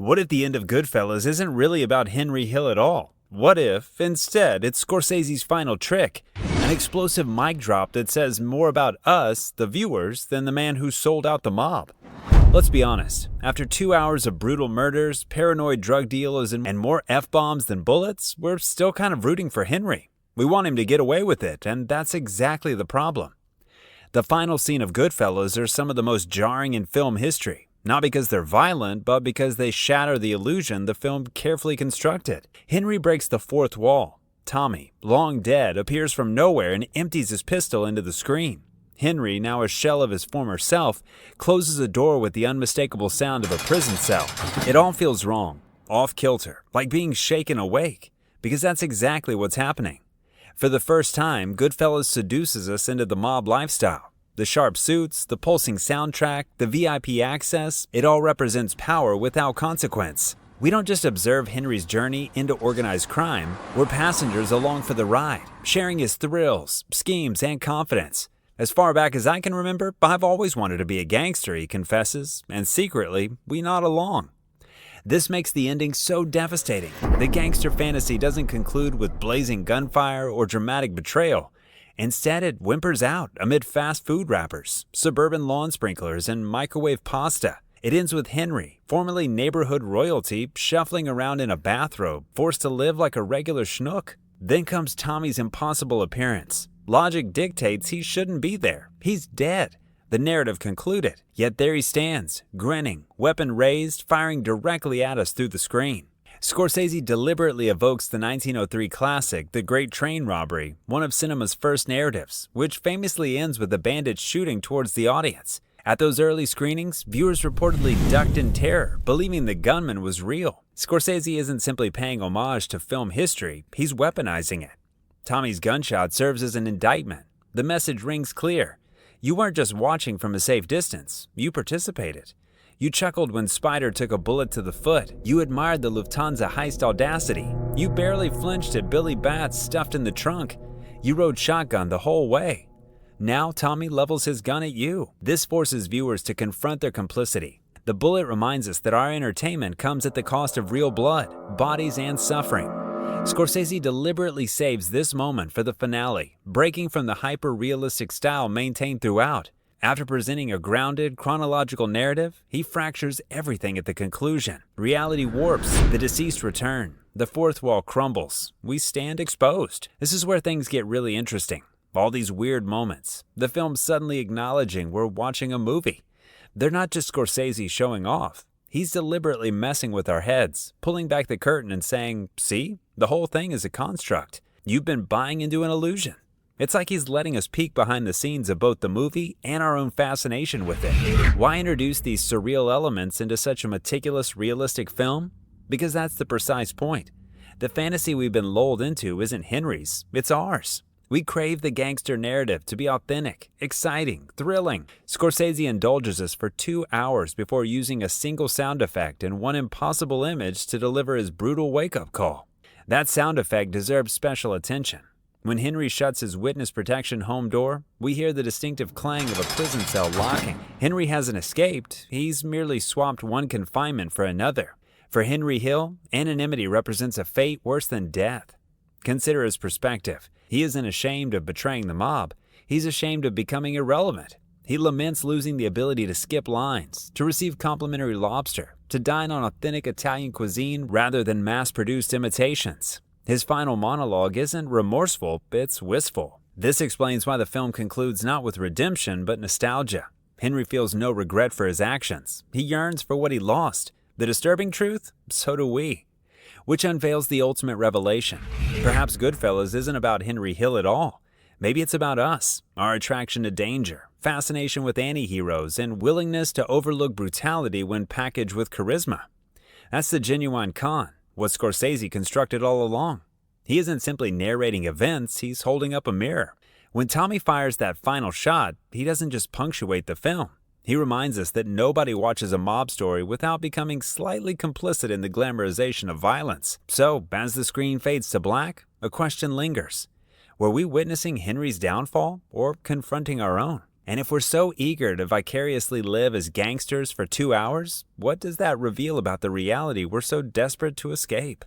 What if the end of Goodfellas isn't really about Henry Hill at all? What if, instead, it's Scorsese's final trick? An explosive mic drop that says more about us, the viewers, than the man who sold out the mob. Let's be honest, after 2 hours of brutal murders, paranoid drug dealers, and more F-bombs than bullets, we're still kind of rooting for Henry. We want him to get away with it, and that's exactly the problem. The final scene of Goodfellas are some of the most jarring in film history. Not because they're violent, but because they shatter the illusion the film carefully constructed. Henry breaks the fourth wall. Tommy, long dead, appears from nowhere and empties his pistol into the screen. Henry, now a shell of his former self, closes a door with the unmistakable sound of a prison cell. It all feels wrong, off-kilter, like being shaken awake, because that's exactly what's happening. For the first time, Goodfellas seduces us into the mob lifestyle. The sharp suits, the pulsing soundtrack, the VIP access, it all represents power without consequence. We don't just observe Henry's journey into organized crime, we're passengers along for the ride, sharing his thrills, schemes, and confidence. As far back as I can remember, I've always wanted to be a gangster, he confesses, and secretly, we nod along. This makes the ending so devastating. The gangster fantasy doesn't conclude with blazing gunfire or dramatic betrayal. Instead, it whimpers out amid fast food wrappers, suburban lawn sprinklers, and microwave pasta. It ends with Henry, formerly neighborhood royalty, shuffling around in a bathrobe, forced to live like a regular schnook. Then comes Tommy's impossible appearance. Logic dictates he shouldn't be there. He's dead. The narrative concluded. Yet there he stands, grinning, weapon raised, firing directly at us through the screen. Scorsese deliberately evokes the 1903 classic The Great Train Robbery, one of cinema's first narratives, which famously ends with a bandit shooting towards the audience. At those early screenings, viewers reportedly ducked in terror, believing the gunman was real. Scorsese isn't simply paying homage to film history, he's weaponizing it. Tommy's gunshot serves as an indictment. The message rings clear. You weren't just watching from a safe distance, you participated. You chuckled when Spider took a bullet to the foot. You admired the Lufthansa heist audacity. You barely flinched at Billy Bats stuffed in the trunk. You rode shotgun the whole way. Now Tommy levels his gun at you. This forces viewers to confront their complicity. The bullet reminds us that our entertainment comes at the cost of real blood, bodies, and suffering. Scorsese deliberately saves this moment for the finale, breaking from the hyper-realistic style maintained throughout. After presenting a grounded, chronological narrative, he fractures everything at the conclusion. Reality warps, the deceased return, the fourth wall crumbles, we stand exposed. This is where things get really interesting. All these weird moments, the film suddenly acknowledging we're watching a movie. They're not just Scorsese showing off. He's deliberately messing with our heads, pulling back the curtain and saying, see, the whole thing is a construct. You've been buying into an illusion. It's like he's letting us peek behind the scenes of both the movie and our own fascination with it. Why introduce these surreal elements into such a meticulous, realistic film? Because that's the precise point. The fantasy we've been lulled into isn't Henry's, it's ours. We crave the gangster narrative to be authentic, exciting, thrilling. Scorsese indulges us for 2 hours before using a single sound effect and one impossible image to deliver his brutal wake-up call. That sound effect deserves special attention. When Henry shuts his witness protection home door, we hear the distinctive clang of a prison cell locking. Henry hasn't escaped, he's merely swapped one confinement for another. For Henry Hill, anonymity represents a fate worse than death. Consider his perspective. He isn't ashamed of betraying the mob, he's ashamed of becoming irrelevant. He laments losing the ability to skip lines, to receive complimentary lobster, to dine on authentic Italian cuisine rather than mass-produced imitations. His final monologue isn't remorseful, it's wistful. This explains why the film concludes not with redemption, but nostalgia. Henry feels no regret for his actions. He yearns for what he lost. The disturbing truth? So do we. Which unveils the ultimate revelation. Perhaps Goodfellas isn't about Henry Hill at all. Maybe it's about us, our attraction to danger, fascination with anti-heroes, and willingness to overlook brutality when packaged with charisma. That's the genuine con. What Scorsese constructed all along. He isn't simply narrating events, he's holding up a mirror. When Tommy fires that final shot, he doesn't just punctuate the film. He reminds us that nobody watches a mob story without becoming slightly complicit in the glamorization of violence. So, as the screen fades to black, a question lingers. Were we witnessing Henry's downfall or confronting our own? And if we're so eager to vicariously live as gangsters for 2 hours, what does that reveal about the reality we're so desperate to escape?